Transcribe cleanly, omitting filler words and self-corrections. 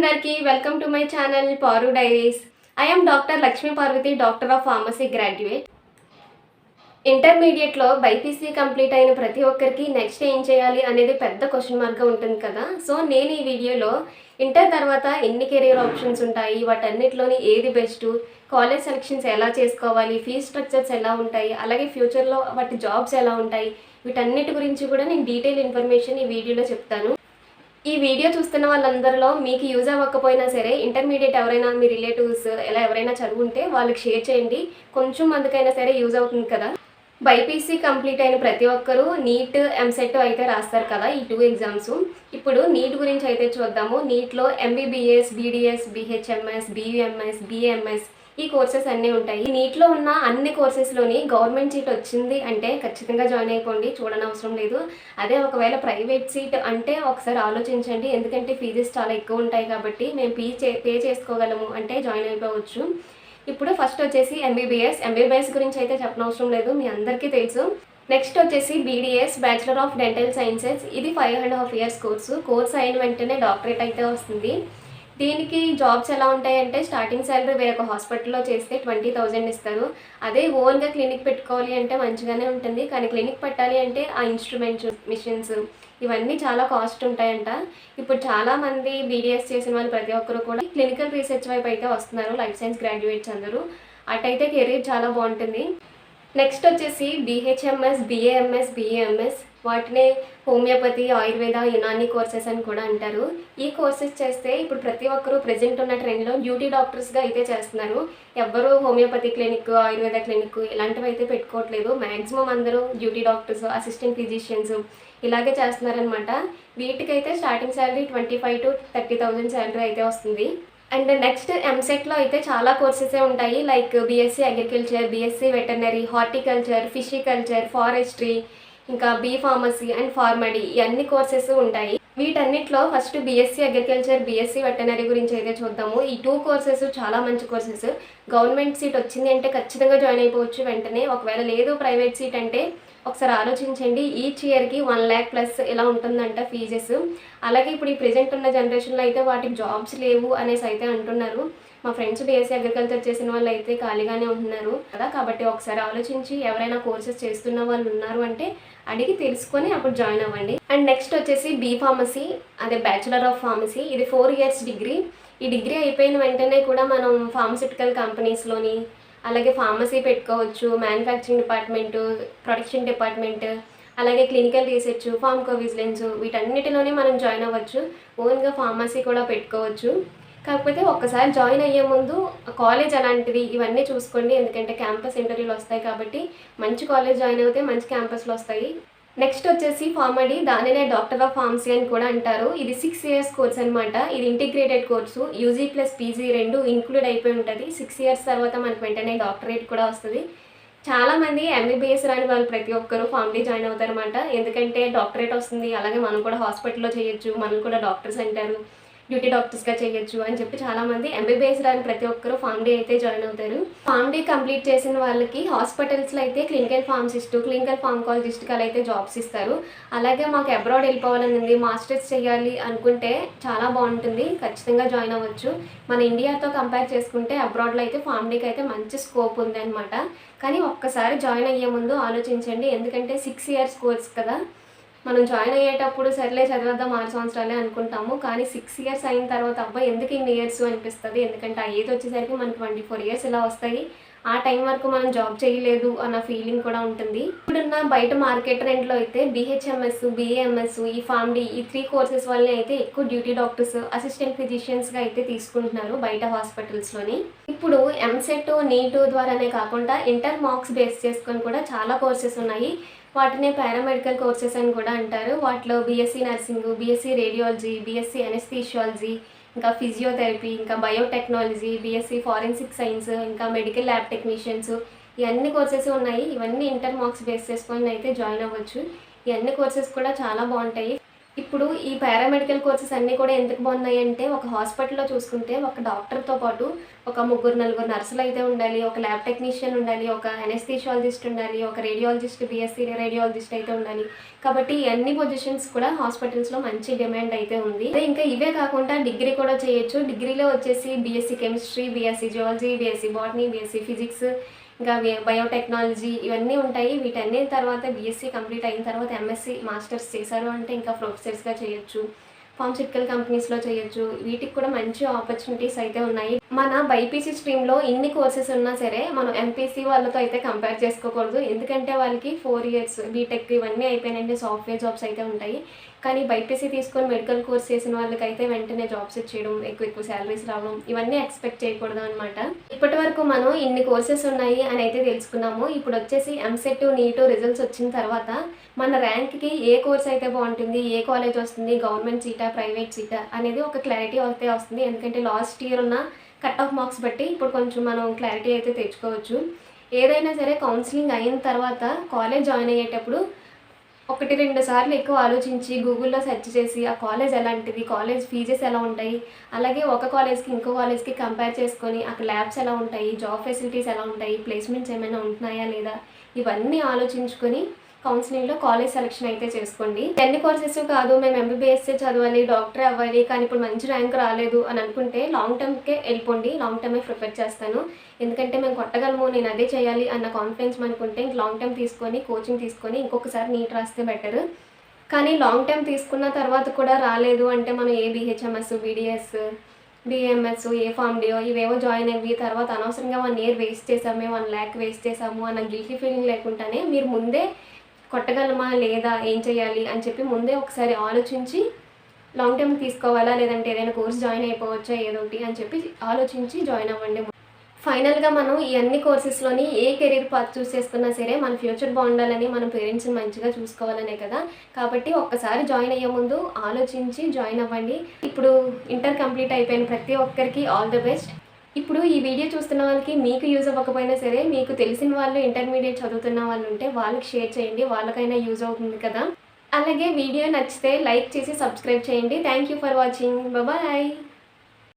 అందరికీ welcome to my channel Paru diaries. I am doctor Lakshmi Parvathi, doctor of pharmacy graduate. ఇంటర్మీడియట్లో BiPC complete అయిన ప్రతి ఒక్కరికి నెక్స్ట్ ఏం చేయాలి అనేది పెద్ద క్వశ్చన్ మార్క్గా ఉంటుంది కదా. సో నేను ఈ వీడియోలో ఇంటర్ తర్వాత ఎన్ని కెరీర్ ఆప్షన్స్ ఉంటాయి, వాటన్నిటిలోని ఏది బెస్ట్, కాలేజ్ సెలక్షన్స్ ఎలా చేసుకోవాలి, ఫీజ్ స్ట్రక్చర్స్ ఎలా ఉంటాయి, అలాగే ఫ్యూచర్లో వాటి జాబ్స్ ఎలా ఉంటాయి, వీటన్నిటి గురించి కూడా నేను డీటెయిల్ ఇన్ఫర్మేషన్ ఈ వీడియోలో చెప్తాను. ఈ వీడియో చూస్తున్న వాళ్ళందరిలో మీకు యూజ్ అవ్వకపోయినా సరే ఇంటర్మీడియట్ ఎవరైనా మీ రిలేటివ్స్ ఎలా ఎవరైనా చదువుంటే వాళ్ళకి షేర్ చేయండి, కొంచెం మందికైనా సరే యూజ్ అవుతుంది కదా. బైపీసీ కంప్లీట్ అయిన ప్రతి ఒక్కరూ నీట్, ఎంసెట్ అయితే రాస్తారు కదా, ఈ 2 ఎగ్జామ్స్. ఇప్పుడు నీట్ గురించి అయితే చూద్దాము. నీట్లో MBBS, BDS, BHMS, BUMS, BAMS ఈ కోర్సెస్ అన్నీ ఉంటాయి. నీట్లో ఉన్న అన్ని కోర్సెస్లోని గవర్నమెంట్ సీట్ వచ్చింది అంటే ఖచ్చితంగా జాయిన్ అయిపోండి, చూడనవసరం లేదు. అదే ఒకవేళ ప్రైవేట్ సీట్ అంటే ఒకసారి ఆలోచించండి, ఎందుకంటే ఫీజెస్ చాలా ఎక్కువ ఉంటాయి కాబట్టి మేము పే చేసుకోగలము అంటే జాయిన్ అయిపోవచ్చు. ఇప్పుడు ఫస్ట్ వచ్చేసి ఎంబీబీఎస్ గురించి అయితే చెప్పనవసరం లేదు, మీ అందరికీ తెలుసు. నెక్స్ట్ వచ్చేసి BDS, bachelor of dental sciences. ఇది 5.5 years కోర్స్ అయిన వెంటనే డాక్టరేట్ అయితే వస్తుంది. దీనికి జాబ్స్ ఎలా ఉంటాయంటే స్టార్టింగ్ శాలరీ వేరొక హాస్పిటల్లో చేస్తే 20,000 ఇస్తారు. అదే ఓన్గా క్లినిక్ పెట్టుకోవాలి అంటే మంచిగానే ఉంటుంది, కానీ క్లినిక్ పెట్టాలి అంటే ఆ ఇన్స్ట్రుమెంట్స్, మిషన్స్ ఇవన్నీ చాలా కాస్ట్ ఉంటాయంట. ఇప్పుడు చాలామంది బీడీఎస్ చేసిన వాళ్ళు ప్రతి ఒక్కరు కూడా క్లినికల్ రీసెర్చ్ వైపు అయితే వస్తున్నారు, లైఫ్ సైన్స్ గ్రాడ్యుయేట్స్ అందరూ. అటైతే కెరీర్ చాలా బాగుంటుంది. నెక్స్ట్ వచ్చేసి బీహెచ్ఎంఎస్, బీఏఎంఎస్, బీఏఎంఎస్ వాటినే హోమియోపతి, ఆయుర్వేద, యునాని కోర్సెస్ అని కూడా అంటారు. ఈ కోర్సెస్ చేస్తే ఇప్పుడు ప్రతి ఒక్కరూ ప్రెజెంట్ ఉన్న ట్రెండ్లో డ్యూటీ డాక్టర్స్గా అయితే చేస్తున్నారు. ఎవ్వరూ హోమియోపతి క్లినిక్, ఆయుర్వేద క్లినిక్ ఇలాంటివి అయితే పెట్టుకోవట్లేదు. మ్యాక్సిమం అందరూ డ్యూటీ డాక్టర్స్, అసిస్టెంట్ ఫిజిషియన్స్ ఇలాగే చేస్తున్నారనమాట. వీటికైతే స్టార్టింగ్ శాలరీ 25,000 to 30,000 శాలరీ అయితే వస్తుంది. అండ్ నెక్స్ట్ ఎంసెట్లో అయితే చాలా కోర్సెసే ఉంటాయి, like BSc agriculture, BSc veterinary, horticulture, pisciculture, forestry, ఇంకా బీ ఫార్మసీ అండ్ ఫార్మడీ ఈ అన్ని కోర్సెస్ ఉంటాయి. వీటన్నిటిలో first BSc agriculture, BSc veterinary గురించి అయితే చూద్దాము. ఈ 2 కోర్సెస్ చాలా మంచి కోర్సెస్. గవర్నమెంట్ సీట్ వచ్చింది అంటే ఖచ్చితంగా జాయిన్ అయిపోవచ్చు వెంటనే. ఒకవేళ లేదు ప్రైవేట్ సీట్ అంటే ఒకసారి ఆలోచించండి. ఈచ్ ఇయర్కి 1 lakh ప్లస్ ఇలా ఉంటుందంట ఫీజెస్. అలాగే ఇప్పుడు ఈ ప్రెజెంట్ ఉన్న జనరేషన్లో అయితే వాటికి జాబ్స్ లేవు అనేసి అయితే అంటున్నారు. మా ఫ్రెండ్స్ బీఎస్సీ అగ్రికల్చర్ చేసిన వాళ్ళు అయితే ఖాళీగానే ఉంటున్నారు కదా. కాబట్టి ఒకసారి ఆలోచించి ఎవరైనా కోర్సెస్ చేస్తున్న వాళ్ళు ఉన్నారు అంటే అడిగి తెలుసుకొని అప్పుడు జాయిన్ అవ్వండి. అండ్ నెక్స్ట్ వచ్చేసి బీ ఫార్మసీ, అదే బ్యాచిలర్ ఆఫ్ ఫార్మసీ. ఇది 4 years డిగ్రీ. ఈ డిగ్రీ అయిపోయిన వెంటనే కూడా మనం ఫార్మస్యూటికల్ కంపెనీస్లోని అలాగే ఫార్మసీ పెట్టుకోవచ్చు, మ్యానుఫ్యాక్చరింగ్ డిపార్ట్మెంటు, ప్రొడక్షన్ డిపార్ట్మెంట్, అలాగే క్లినికల్ రీసెర్చ్, ఫార్మకో విజిలెన్స్ వీటన్నిటిలోనే మనం జాయిన్ అవ్వచ్చు. ఓన్గా ఫార్మసీ కూడా పెట్టుకోవచ్చు. కాకపోతే ఒక్కసారి జాయిన్ అయ్యే ముందు కాలేజ్ అలాంటిది ఇవన్నీ చూసుకోండి, ఎందుకంటే క్యాంపస్ ఇంటర్వ్యూలు వస్తాయి కాబట్టి మంచి కాలేజ్ జాయిన్ అయితే మంచి క్యాంపస్లు వస్తాయి. నెక్స్ట్ వచ్చేసి ఫార్మడీ, దానినే డాక్టర్ ఆఫ్ ఫార్మసీ అని కూడా అంటారు. ఇది 6 years కోర్స్ అనమాట. ఇది integrated course, UG plus PG 2 include అయిపోయి ఉంటుంది. 6 years తర్వాత మనకు వెంటనే డాక్టరేట్ కూడా వస్తుంది. చాలామంది ఎంబీబీఎస్ రాని వాళ్ళు ప్రతి ఒక్కరు ఫార్మడీ జాయిన్ అవుతారన్నమాట, ఎందుకంటే డాక్టరేట్ వస్తుంది, అలాగే మనం కూడా హాస్పిటల్లో చేయొచ్చు, మనం కూడా డాక్టర్స్ అంటారు, డ్యూటీ డాక్టర్స్గా చేయొచ్చు అని చెప్పి చాలామంది ఎంబీబీఎస్ రాని ప్రతి ఒక్కరు ఫార్మడీ అయితే జాయిన్ అవుతారు. ఫార్మడీ కంప్లీట్ చేసిన వాళ్ళకి హాస్పిటల్స్లో అయితే క్లినికల్ ఫార్మసిస్ట్, క్లినికల్ ఫార్మకాలజిస్ట్కి అలా అయితే జాబ్స్ ఇస్తారు. అలాగే మాకు అబ్రాడ్ వెళ్ళిపోవాలని ఉంది, మాస్టర్స్ చేయాలి అనుకుంటే చాలా బాగుంటుంది, ఖచ్చితంగా జాయిన్ అవ్వచ్చు. మన ఇండియాతో కంపేర్ చేసుకుంటే అబ్రాడ్లో అయితే ఫార్మడీకి అయితే మంచి స్కోప్ ఉంది అనమాట. కానీ ఒక్కసారి జాయిన్ అయ్యే ముందు ఆలోచించండి, ఎందుకంటే 6 years కోర్స్ కదా. మనం జాయిన్ అయ్యేటప్పుడు సర్లే చదివేద్దాం 6 సంవత్సరాలే అనుకుంటాము, కానీ 6 years అయిన తర్వాత అబ్బాయి ఎందుకు ఇన్ని ఇయర్స్ అనిపిస్తుంది, ఎందుకంటే ఆ ఏజ్ వచ్చేసరికి మనకి 24 years ఇలా వస్తాయి. ఆ టైం వరకు మనం జాబ్ చేయలేదు అన్న ఫీలింగ్ కూడా ఉంటుంది. ఇప్పుడున్న బయట మార్కెట్ ట్రెండ్లో అయితే బీహెచ్ఎంఎస్, బీఏఎంఎస్, ఈ ఫార్మడీ ఈ 3 కోర్సెస్ వల్లనే అయితే ఎక్కువ డ్యూటీ డాక్టర్స్, అసిస్టెంట్ ఫిజిషియన్స్గా అయితే తీసుకుంటున్నారు బయట హాస్పిటల్స్లోని. ఇప్పుడు ఎంసెట్, నీట్ ద్వారానే కాకుండా ఇంటర్ మార్క్స్ బేస్ చేసుకొని కూడా చాలా కోర్సెస్ ఉన్నాయి. వాటినే పారామెడికల్ కోర్సెస్ అని కూడా అంటారు. వాటిలో BSc nursing, BSc radiology, BSc anaesthesiology, ఇంకా ఫిజియోథెరపీ, ఇంకా బయోటెక్నాలజీ, బీఎస్సీ ఫారెన్సిక్ సైన్స్, ఇంకా మెడికల్ ల్యాబ్ టెక్నీషియన్స్ ఇవన్నీ కోర్సెస్ ఉన్నాయి. ఇవన్నీ ఇంటర్ మార్క్స్ బేస్ చేసుకొని అయితే జాయిన్ అవ్వచ్చు. ఈ అన్ని కోర్సెస్ కూడా చాలా బాగుంటాయి. ఇప్పుడు ఈ పారామెడికల్ కోర్సెస్ అన్నీ కూడా ఎందుకు బాగున్నాయి అంటే, ఒక హాస్పిటల్‌లో చూసుకుంటే ఒక డాక్టర్‌తో పాటు ఒక ముగ్గురు, నలుగురు నర్సులు అయితే ఉండాలి. ఒక ల్యాబ్ టెక్నీషియన్ ఉండాలి. ఒక అనస్థీషియాలజిస్ట్ ఉండాలి. ఒక రేడియాలజిస్ట్, బీఎస్సీ రేడియాలజిస్ట్ అయితే ఉండాలి. కాబట్టి ఈ అన్ని పొజిషన్స్ కూడా హాస్పిటల్స్‌లో మంచి డిమాండ్ అయితే ఉంది. అదే ఇంకా ఇవే కాకుండా డిగ్రీ కూడా చేయొచ్చు. డిగ్రీలో వచ్చేసి BSc chemistry, BSc zoology, BSc botany, BSc physics, ఇంకా బయోటెక్నాలజీ ఇవన్నీ ఉంటాయి. వీటన్నిటి తర్వాత బీఎస్సీ కంప్లీట్ అయిన తర్వాత ఎంఎస్సీ మాస్టర్స్ చేశారు అంటే ఇంకా ప్రొఫెసర్స్‌గా చేయొచ్చు. ఫార్మాస్యూటికల్ కంపెనీస్‌లో చేయొచ్చు. వీటికి కూడా మంచి ఆపర్చునిటీస్ అయితే ఉన్నాయి. మన బైపీసీ స్ట్రీమ్‌లో ఇన్ని కోర్సెస్ ఉన్నా సరే, మనం ఎంపీసీ వాళ్ళతో అయితే కంపేర్ చేసుకోకూడదు. ఎందుకంటే వాళ్ళకి 4 ఇయర్స్ బీటెక్ ఇవన్నీ అయిపోయినంటే సాఫ్ట్‌వేర్ జాబ్స్ అయితే ఉంటాయి. కానీ బైపీసీ తీసుకొని మెడికల్ కోర్స్ చేసిన వాళ్ళకైతే వెంటనే జాబ్స్ ఇచ్చేయడం, ఎక్కువ శాలరీస్ రావడం ఇవన్నీ ఎక్స్‌పెక్ట్ చేయకూడదు అనమాట. ఇప్పటివరకు మనం ఇన్ని కోర్సెస్ ఉన్నాయి అని అయితే తెలుసుకున్నాము. ఇప్పుడు వచ్చేసి ఎంసెట్, నీట్ రిజల్ట్స్ వచ్చిన తర్వాత మన ర్యాంక్‌కి ఏ కోర్స్ అయితే బాగుంటుంది, ఏ కాలేజ్ వస్తుంది, గవర్నమెంట్ సీటా, ప్రైవేట్ సీటా అనేది ఒక క్లారిటీ అయితే వస్తుంది. ఎందుకంటే లాస్ట్ ఇయర్ ఉన్న కట్ ఆఫ్ మార్క్స్ బట్టి ఇప్పుడు కొంచెం మనం క్లారిటీ అయితే తెచ్చుకోవచ్చు. ఏదైనా సరే కౌన్సిలింగ్ అయిన తర్వాత కాలేజ్ జాయిన్ అయ్యేటప్పుడు 1, 2 సార్లు ఎక్కువ ఆలోచించి గూగుల్‌లో సెర్చ్ చేసి ఆ కాలేజ్ ఎలాంటిది, కాలేజ్ ఫీజెస్ ఎలా ఉంటాయి, అలాగే ఒక కాలేజ్‌కి ఇంకో కాలేజ్‌కి కంపేర్ చేసుకొని అక్కడ ల్యాబ్స్ ఎలా ఉంటాయి, జాబ్ ఫెసిలిటీస్ ఎలా ఉంటాయి, ప్లేస్‌మెంట్స్ ఏమైనా ఉంటున్నాయా లేదా, ఇవన్నీ ఆలోచించుకొని కౌన్సిలింగ్‌లో కాలేజ్ సెలక్షన్ అయితే చేసుకోండి. అన్ని కోర్సెస్ కాదు మేము ఎంబీబీఎస్సే చదవాలి, డాక్టరే అవ్వాలి, కానీ ఇప్పుడు మంచి ర్యాంక్ రాలేదు అని అనుకుంటే లాంగ్ టర్మ్‌కే వెళ్ళిపోండి. లాంగ్ టర్మే ప్రిఫర్ చేస్తాను. ఎందుకంటే మేము కొట్టగలము, నేను అదే చేయాలి అన్న కాన్ఫిడెన్స్ మనకుంటే ఇంక లాంగ్ టర్మ్ తీసుకొని కోచింగ్ తీసుకొని ఇంకొకసారి నీట్ రాస్తే బెటర్. కానీ లాంగ్ టర్మ్ తీసుకున్న తర్వాత కూడా రాలేదు అంటే మనం ఏ బీహెచ్ఎంఎస్, బీడీఎస్, బీఎంఎస్, ఏ ఫార్మ్‌డియో ఇవేవో జాయిన్ అయ్యి తర్వాత అనవసరంగా 1 ఇయర్ వేస్ట్ చేసామే, 1 ల్యాక్ వేస్ట్ చేసాము అన్న గిల్టీ ఫీలింగ్ లేకుండానే మీరు ముందే కొట్టగలమా లేదా, ఏం చేయాలి అని చెప్పి ముందే ఒకసారి ఆలోచించి లాంగ్ టర్మ్ తీసుకోవాలా లేదంటే ఏదైనా కోర్స్ జాయిన్ అయిపోవచ్చా ఏదోటి అని చెప్పి ఆలోచించి జాయిన్ అవ్వండి. ఫైనల్‌గా మనం ఈ అన్ని కోర్సెస్‌లోని ఏ కెరీర్ పాత్ చూస్ చేసుకున్నా సరే మన ఫ్యూచర్ బాగుండాలని, మన పేరెంట్స్‌ని మంచిగా చూసుకోవాలనే కదా! కాబట్టి ఒక్కసారి జాయిన్ అయ్యే ముందు ఆలోచించి జాయిన్ అవ్వండి. ఇప్పుడు ఇంటర్ కంప్లీట్ అయిపోయిన ప్రతి ఒక్కరికి ఆల్ ది బెస్ట్. ఇప్పుడు ఈ వీడియో చూస్తున్న వాళ్ళకి మీకు యూజ్ అవ్వకపోయినా సరే, మీకు తెలిసిన వాళ్ళు ఇంటర్మీడియేట్ చదువుతున్న వాళ్ళు ఉంటే వాళ్ళకి షేర్ చేయండి. వాళ్ళకైనా యూజ్ అవుతుంది కదా! అలాగే వీడియో నచ్చితే లైక్ చేసి సబ్స్క్రైబ్ చేయండి. Thank you for watching. Bye.